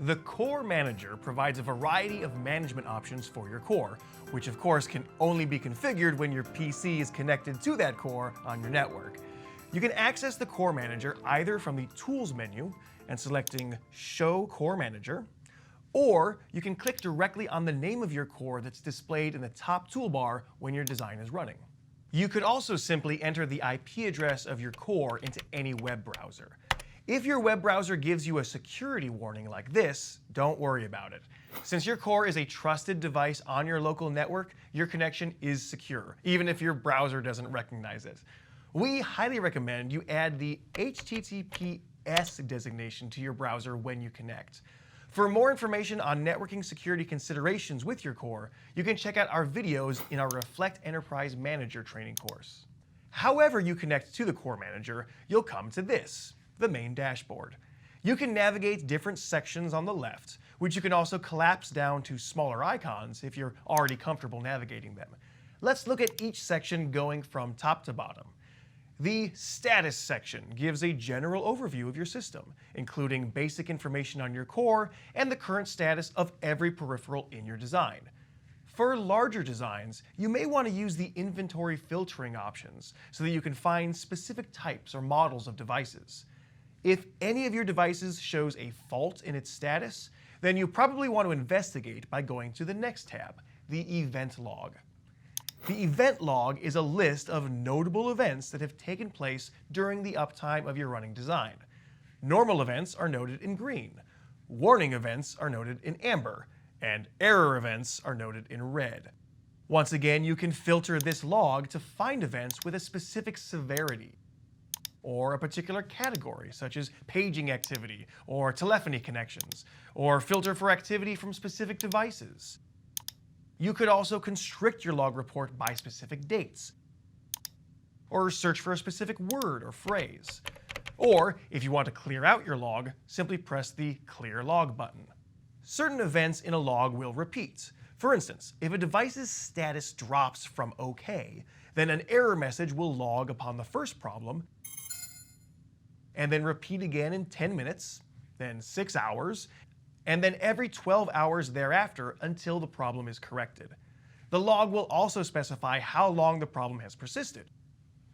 The Core Manager provides a variety of management options for your core, which of course can only be configured when your PC is connected to that core on your network. You can access the Core Manager either from the Tools menu and selecting Show Core Manager, or you can click directly on the name of your core that's displayed in the top toolbar when your design is running. You could also simply enter the IP address of your core into any web browser. If your web browser gives you a security warning like this, don't worry about it. Since your core is a trusted device on your local network, your connection is secure, even if your browser doesn't recognize it. We highly recommend you add the HTTPS designation to your browser when you connect. For more information on networking security considerations with your core, you can check out our videos in our Reflect Enterprise Manager training course. However you connect to the Core Manager, you'll come to this, the main dashboard. You can navigate different sections on the left, which you can also collapse down to smaller icons if you're already comfortable navigating them. Let's look at each section going from top to bottom. The Status section gives a general overview of your system, including basic information on your core and the current status of every peripheral in your design. For larger designs, you may want to use the inventory filtering options so that you can find specific types or models of devices. If any of your devices shows a fault in its status, then you probably want to investigate by going to the next tab, the Event Log. The event log is a list of notable events that have taken place during the uptime of your running design. Normal events are noted in green, warning events are noted in amber, and error events are noted in red. Once again, you can filter this log to find events with a specific severity or a particular category, such as paging activity or telephony connections, or filter for activity from specific devices. You could also constrict your log report by specific dates, or search for a specific word or phrase. Or, if you want to clear out your log, simply press the Clear Log button. Certain events in a log will repeat. For instance, if a device's status drops from OK, then an error message will log upon the first problem, and then repeat again in 10 minutes, then 6 hours, and then every 12 hours thereafter until the problem is corrected. The log will also specify how long the problem has persisted.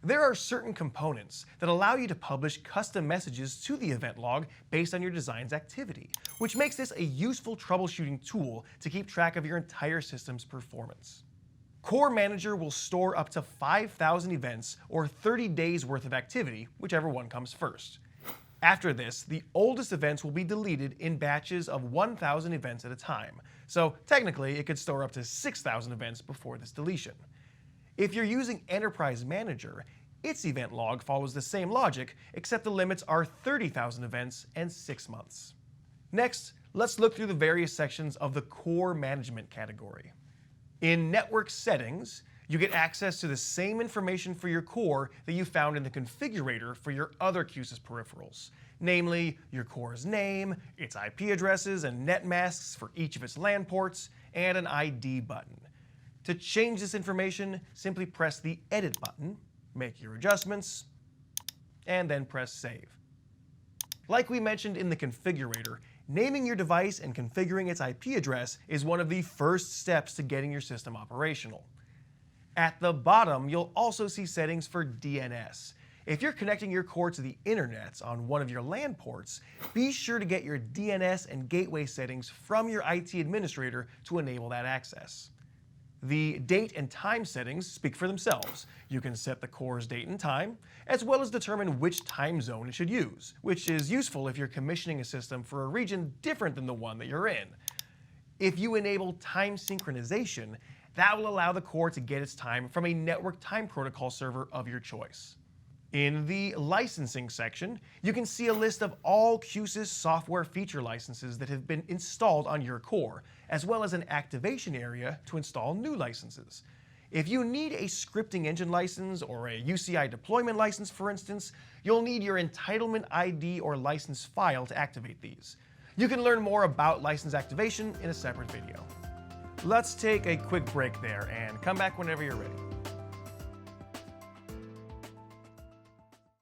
There are certain components that allow you to publish custom messages to the event log based on your design's activity, which makes this a useful troubleshooting tool to keep track of your entire system's performance. Core Manager will store up to 5,000 events or 30 days worth of activity, whichever one comes first. After this, the oldest events will be deleted in batches of 1,000 events at a time, so technically it could store up to 6,000 events before this deletion. If you're using Enterprise Manager, its event log follows the same logic, except the limits are 30,000 events and 6 months. Next, let's look through the various sections of the Core Management category. In Network Settings, you get access to the same information for your core that you found in the configurator for your other Q-SYS peripherals, namely your core's name, its IP addresses and net masks for each of its LAN ports, and an ID button. To change this information, simply press the Edit button, make your adjustments, and then press Save. Like we mentioned in the configurator, naming your device and configuring its IP address is one of the first steps to getting your system operational. At the bottom, you'll also see settings for DNS. If you're connecting your core to the internet on one of your LAN ports, be sure to get your DNS and gateway settings from your IT administrator to enable that access. The date and time settings speak for themselves. You can set the core's date and time, as well as determine which time zone it should use, which is useful if you're commissioning a system for a region different than the one that you're in. If you enable time synchronization, that will allow the core to get its time from a network time protocol server of your choice. In the licensing section, you can see a list of all Q-SYS software feature licenses that have been installed on your core, as well as an activation area to install new licenses. If you need a scripting engine license or a UCI deployment license, for instance, you'll need your entitlement ID or license file to activate these. You can learn more about license activation in a separate video. Let's take a quick break there and come back whenever you're ready.